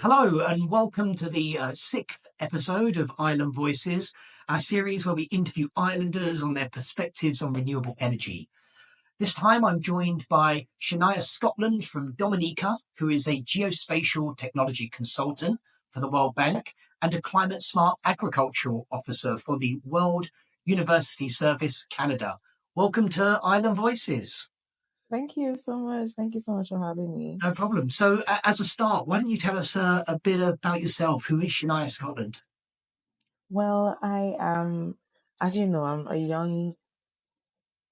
Hello, and welcome to the sixth episode of Island Voices, our series where we interview islanders on their perspectives on renewable energy. This time I'm joined by Shania Scotland from Dominica, who is a Geospatial Technology Consultant for the World Bank and a Climate Smart Agricultural Officer for the World University Service Canada. Welcome to Island Voices. Thank you so much. Thank you so much for having me. No problem. So, as a start, why don't you tell us a bit about yourself? Who is Shania Scotland? Well, I am, as you know, I'm a young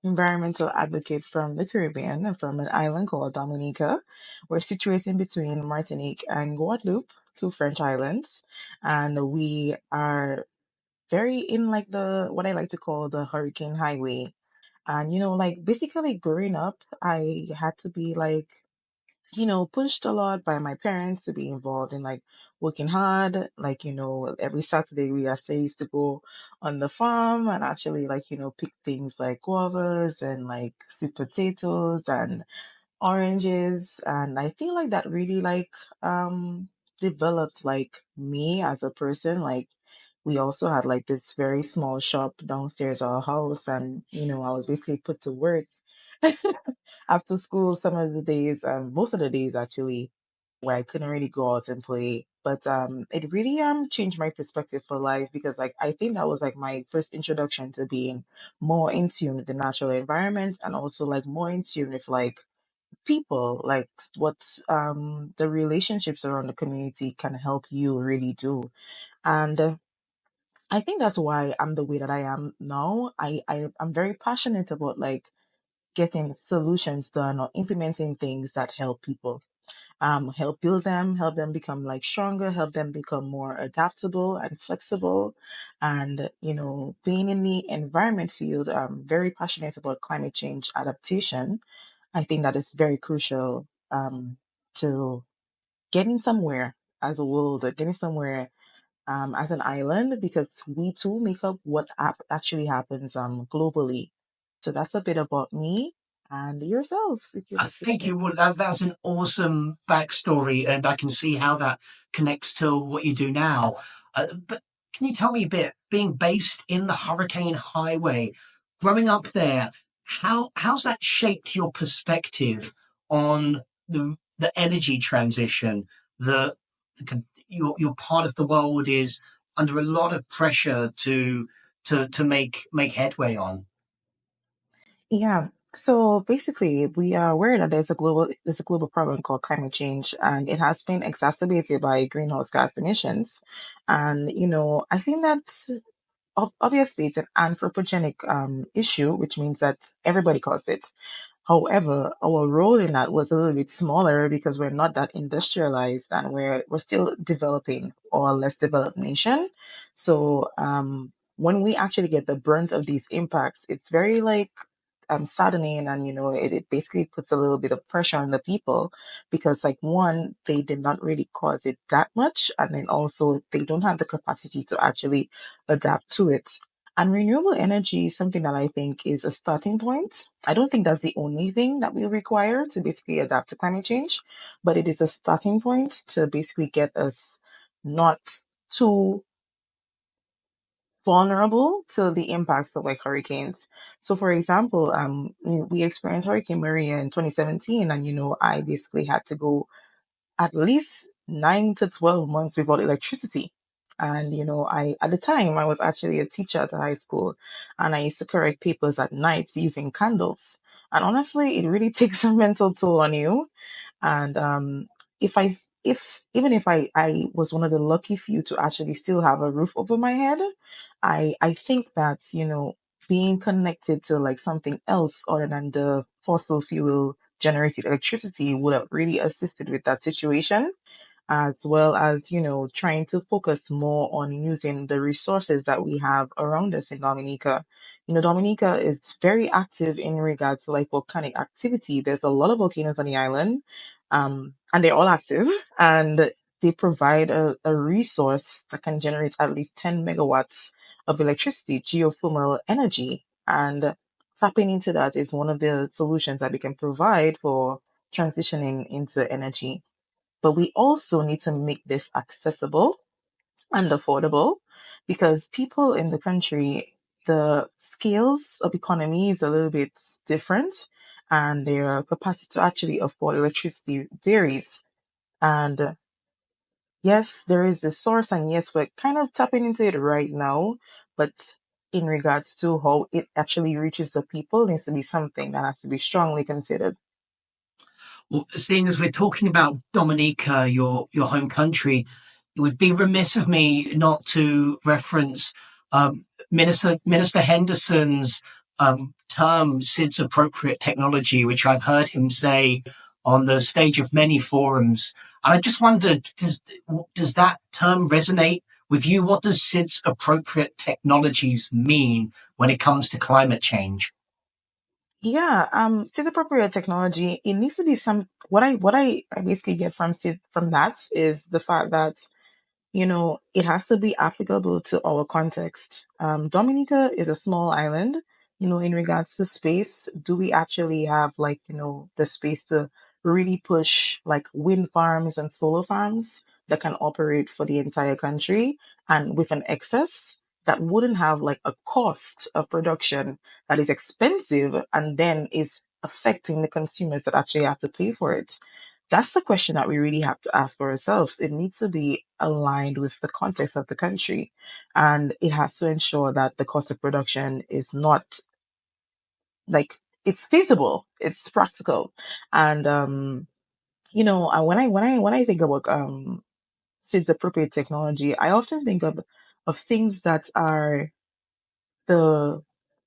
environmental advocate from the Caribbean, from an island called Dominica. We're situated in between Martinique and Guadeloupe, two French islands, and we are very in like the what I like to call the hurricane highway. And like basically growing up, I had to be like pushed a lot by my parents to be involved in like working hard. Like, every Saturday we actually used to go on the farm and actually like, pick things like guavas and like sweet potatoes and oranges. And I feel like that really like developed like me as a person. Like we also had like this very small shop downstairs our house and I was basically put to work after school some of the days, most of the days actually, where I couldn't really go out and play. But it really changed my perspective for life because like I think that was like my first introduction to being more in tune with the natural environment and also like more in tune with like people, like what the relationships around the community can help you really do. And I think that's why I'm the way that I am now. I'm very passionate about like getting solutions done or implementing things that help people, help build them, help them become like stronger, help them become more adaptable and flexible. And, being in the environment field, I'm very passionate about climate change adaptation. I think that is very crucial to getting somewhere as a world, or getting somewhere as an island, because we too make up what actually happens globally. So that's a bit about me and yourself, if you'd like to Thank share. you. Well, that's an awesome backstory, and I can see how that connects to what you do now. But can you tell me a bit, being based in the Hurricane Highway, growing up there, how's that shaped your perspective on the energy transition that your part of the world is under a lot of pressure to make headway on? Yeah. So basically, we are aware that there's a global problem called climate change, and it has been exacerbated by greenhouse gas emissions. And I think that obviously it's an anthropogenic issue, which means that everybody caused it. However, our role in that was a little bit smaller because we're not that industrialized and we're still developing or a less developed nation. So when we actually get the brunt of these impacts, it's very like saddening, and it basically puts a little bit of pressure on the people because like one, they did not really cause it that much, and then also they don't have the capacity to actually adapt to it. And renewable energy is something that I think is a starting point. I don't think that's the only thing that we require to basically adapt to climate change, but it is a starting point to basically get us not too vulnerable to the impacts of like hurricanes. So for example, we experienced Hurricane Maria in 2017, and I basically had to go at least 9 to 12 months without electricity. And I at the time I was actually a teacher at a high school, and I used to correct papers at night using candles. And honestly, it really takes a mental toll on you. And if I if even if I was one of the lucky few to actually still have a roof over my head, I think that being connected to like something else other than the fossil fuel generated electricity would have really assisted with that situation, as well as trying to focus more on using the resources that we have around us in Dominica. Dominica is very active in regards to like volcanic activity. There's a lot of volcanoes on the island, and they're all active, and they provide a resource that can generate at least 10 megawatts of electricity, geothermal energy. And tapping into that is one of the solutions that we can provide for transitioning into energy. but we also need to make this accessible and affordable because people in the country, the scales of economy is a little bit different and their capacity to actually afford electricity varies. And yes, there is a source, and yes, we're kind of tapping into it right now, but in regards to how it actually reaches the people needs to be something that has to be strongly considered. Well, seeing as we're talking about Dominica, your home country, it would be remiss of me not to reference Minister Henderson's term "SIDS appropriate technology," which I've heard him say on the stage of many forums. And I just wondered, does that term resonate with you? What does SIDS appropriate technologies mean when it comes to climate change? Yeah, state appropriate technology, it needs to be some what I basically get from that is the fact that it has to be applicable to our context. Dominica is a small island, in regards to space. Do we actually have like, the space to really push like wind farms and solar farms that can operate for the entire country and with an excess that wouldn't have like a cost of production that is expensive and then is affecting the consumers that actually have to pay for it? That's the question that we really have to ask for ourselves. It needs to be aligned with the context of the country, and it has to ensure that the cost of production is not like it's feasible, it's practical, and when I think about SIDS appropriate technology, I often think of things that are the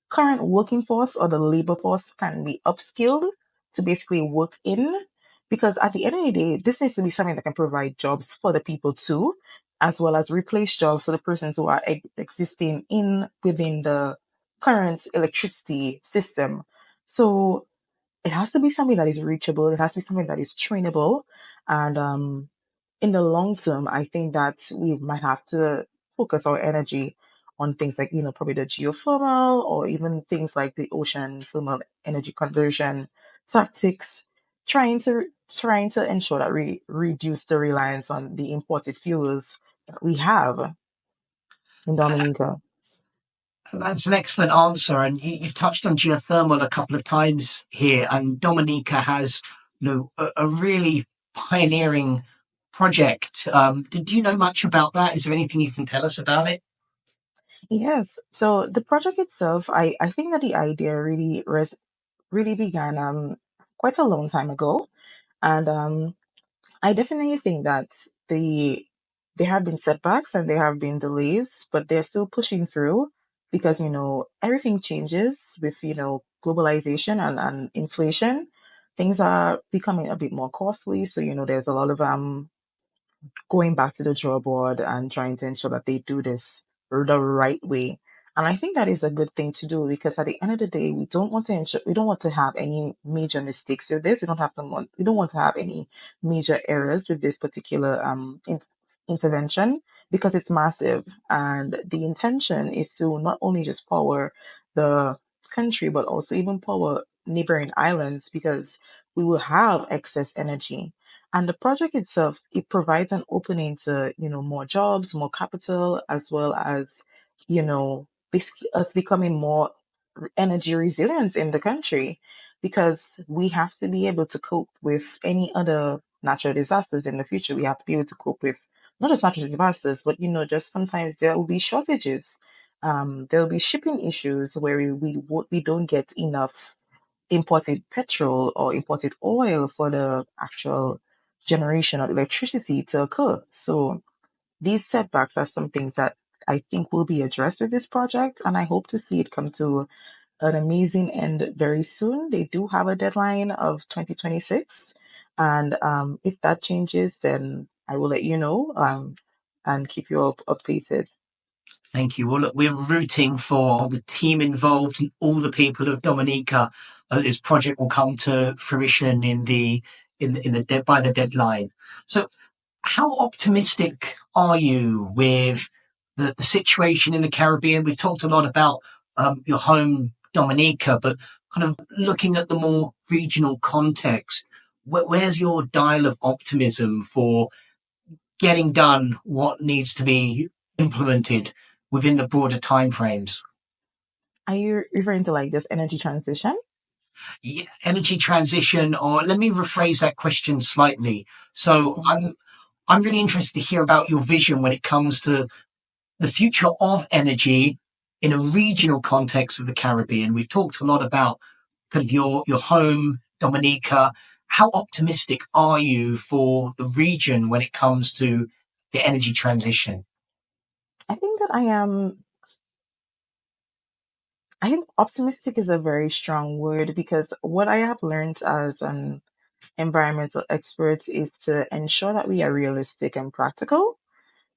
current working force or the labor force can be upskilled to basically work in. Because at the end of the day, this needs to be something that can provide jobs for the people too, as well as replace jobs for the persons who are existing in within the current electricity system. So it has to be something that is reachable. It has to be something that is trainable. And in the long term, I think that we might have to focus our energy on things like, probably the geothermal or even things like the ocean thermal energy conversion tactics, trying to ensure that we reduce the reliance on the imported fuels that we have in Dominica. That's an excellent answer, and you've touched on geothermal a couple of times here. And Dominica has, a really pioneering project. Did you know much about that? Is there anything you can tell us about it? Yes. So the project itself, I think that the idea really began quite a long time ago. And I definitely think that there have been setbacks and there have been delays, but they're still pushing through because everything changes with globalization and inflation. Things are becoming a bit more costly, so there's a lot of going back to the drawing board and trying to ensure that they do this the right way. And I think that is a good thing to do because at the end of the day, we don't want to have any major mistakes with this. We don't want to have any major errors with this particular intervention because it's massive. And the intention is to not only just power the country, but also even power neighboring islands because we will have excess energy. And the project itself, it provides an opening to, more jobs, more capital, as well as, basically us becoming more energy resilient in the country because we have to be able to cope with any other natural disasters in the future. We have to be able to cope with not just natural disasters, but, just sometimes there will be shortages. There will be shipping issues where we don't get enough imported petrol or imported oil for the actual generation of electricity to occur. So these setbacks are some things that I think will be addressed with this project, and I hope to see it come to an amazing end very soon. They do have a deadline of 2026, and if that changes, then I will let you know and keep you updated. Thank you. Well, look, we're rooting for the team involved and all the people of Dominica. This project will come to fruition by the deadline. So, how optimistic are you with the situation in the Caribbean? We've talked a lot about your home, Dominica, but kind of looking at the more regional context, Where's your dial of optimism for getting done what needs to be implemented within the broader timeframes? Are you referring to like just energy transition? Yeah, energy transition, or let me rephrase that question slightly. So Mhm. I'm really interested to hear about your vision when it comes to the future of energy in a regional context of the Caribbean. We've talked a lot about kind of your home, Dominica. How optimistic are you for the region when it comes to the energy transition? I think that I think optimistic is a very strong word because what I have learned as an environmental expert is to ensure that we are realistic and practical.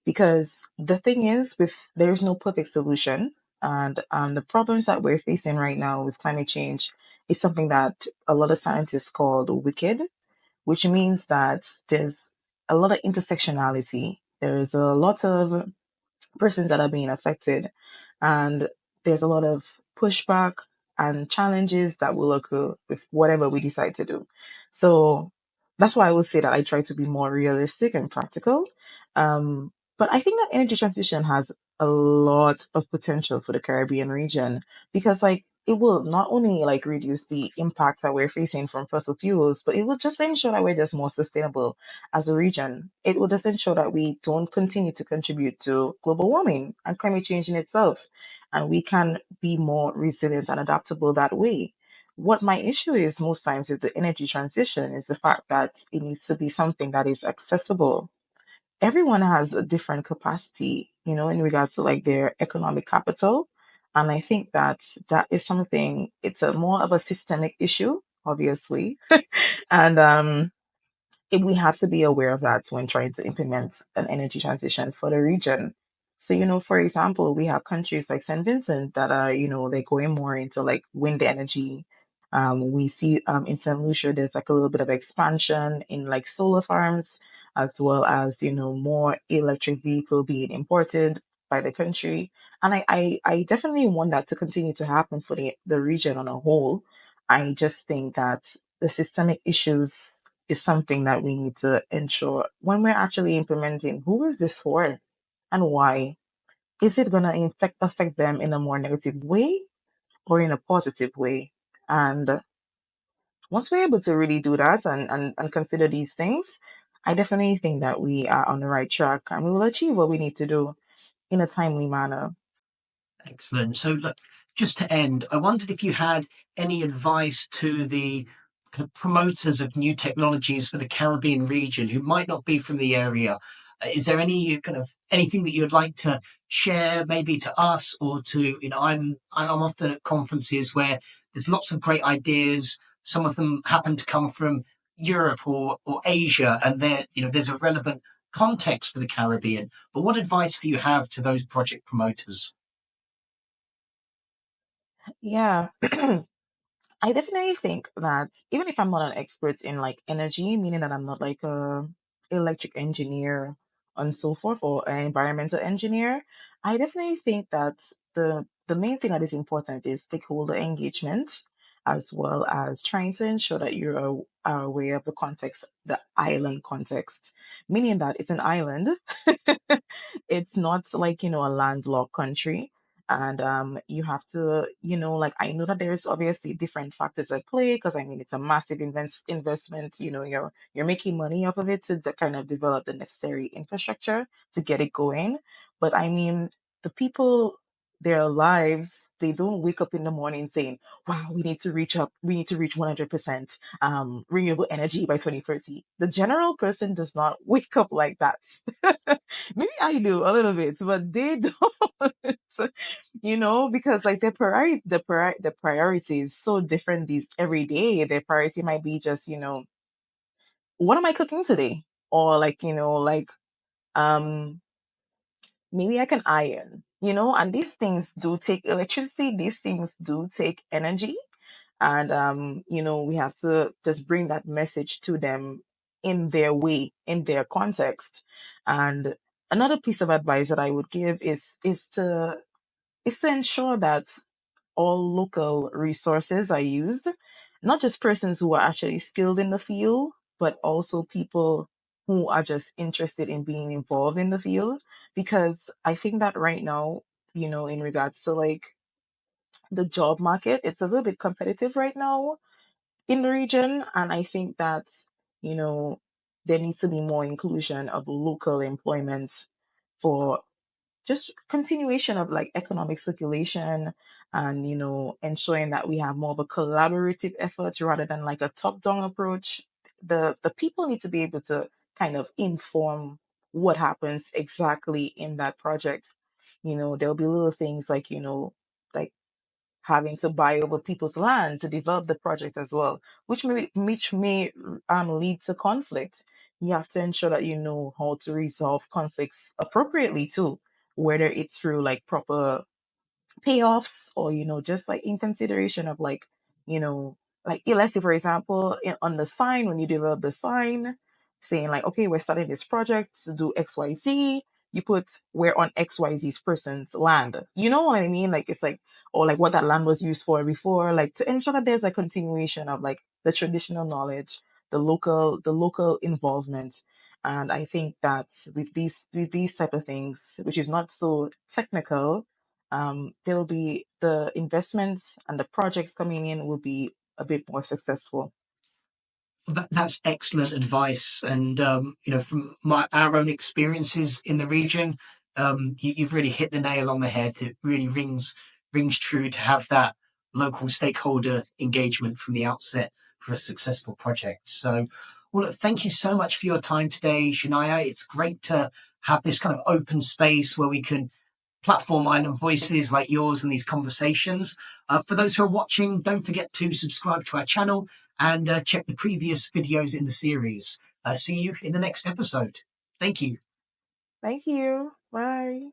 Because the thing is, with there's no perfect solution, and the problems that we're facing right now with climate change is something that a lot of scientists call wicked, which means that there's a lot of intersectionality. There's a lot of persons that are being affected. And there's a lot of pushback and challenges that will occur with whatever we decide to do. So that's why I would say that I try to be more realistic and practical. But I think that energy transition has a lot of potential for the Caribbean region because, like, it will not only like reduce the impacts that we're facing from fossil fuels, but it will just ensure that we're just more sustainable as a region. It will just ensure that we don't continue to contribute to global warming and climate change in itself. And we can be more resilient and adaptable that way. What my issue is most times with the energy transition is the fact that it needs to be something that is accessible. Everyone has a different capacity, in regards to like their economic capital. And I think that that is something, it's a more of a systemic issue, obviously. And we have to be aware of that when trying to implement an energy transition for the region. So, for example, we have countries like St. Vincent that are, they're going more into like wind energy. We see in St. Lucia, there's like a little bit of expansion in like solar farms, as well as, more electric vehicle being imported by the country. And I definitely want that to continue to happen for the region on a whole. I just think that the systemic issues is something that we need to ensure when we're actually implementing. Who is this for and why? Is it going to affect them in a more negative way or in a positive way? And once we're able to really do that and consider these things, I definitely think that we are on the right track and we will achieve what we need to do in a timely manner. Excellent. So, look, just to end, I wondered if you had any advice to the kind of promoters of new technologies for the Caribbean region who might not be from the area. Is there any kind of anything that you'd like to share, maybe to us or to I'm often at conferences where there's lots of great ideas. Some of them happen to come from Europe or Asia, and there's a relevant context to the Caribbean. But what advice do you have to those project promoters? Yeah. I definitely think that even if I'm not an expert in like energy, meaning that I'm not like a electric engineer and so forth, or an environmental engineer, I definitely think that the main thing that is important is stakeholder engagement, as well as trying to ensure that are aware of the context, the island context, meaning that it's an island. It's not like, a landlocked country. And you have to, like, I know that there's obviously different factors at play because I mean it's a massive investment. You're making money off of it to kind of develop the necessary infrastructure to get it going. But I mean, the people, their lives, they don't wake up in the morning saying, wow, we need to reach 100% renewable energy by 2030. The general person does not wake up like that. Maybe I do a little bit, but they don't. Because like the priority is so different these every day. Their priority might be just, what am I cooking today? Or like, um maybe I can iron, and these things do take electricity, these things do take energy. And we have to just bring that message to them in their way, in their context. And another piece of advice that I would give is to ensure that all local resources are used, not just persons who are actually skilled in the field, but also people who are just interested in being involved in the field. Because I think that right now, in regards to like the job market, it's a little bit competitive right now in the region. And I think that, you know, there needs to be more inclusion of local employment for just continuation of like economic circulation, and ensuring that we have more of a collaborative effort rather than like a top down approach. The people need to be able to kind of inform what happens exactly in that project. There'll be little things like like having to buy over people's land to develop the project as well, which may lead to conflict. You have to ensure that you know how to resolve conflicts appropriately too, whether it's through like proper payoffs, or just like in consideration of like you know let's say for example, on the sign, when you develop the sign saying like, okay, we're starting this project to do XYZ, you put we're on XYZ's person's land, you know what I mean, like it's like, or like what that land was used for before, like to ensure that there's a continuation of like the traditional knowledge, the local involvement. And I think that with these type of things, which is not so technical, there will be the investments and the projects coming in will be a bit more successful. That's excellent advice. And, from our own experiences in the region, you've really hit the nail on the head. It really rings true to have that local stakeholder engagement from the outset for a successful project. So, well, look, thank you so much for your time today, Shania. It's great to have this kind of open space where we can platform island voices like yours in these conversations. For those who are watching, don't forget to subscribe to our channel and check the previous videos in the series. See you in the next episode. Thank you. Thank you. Bye.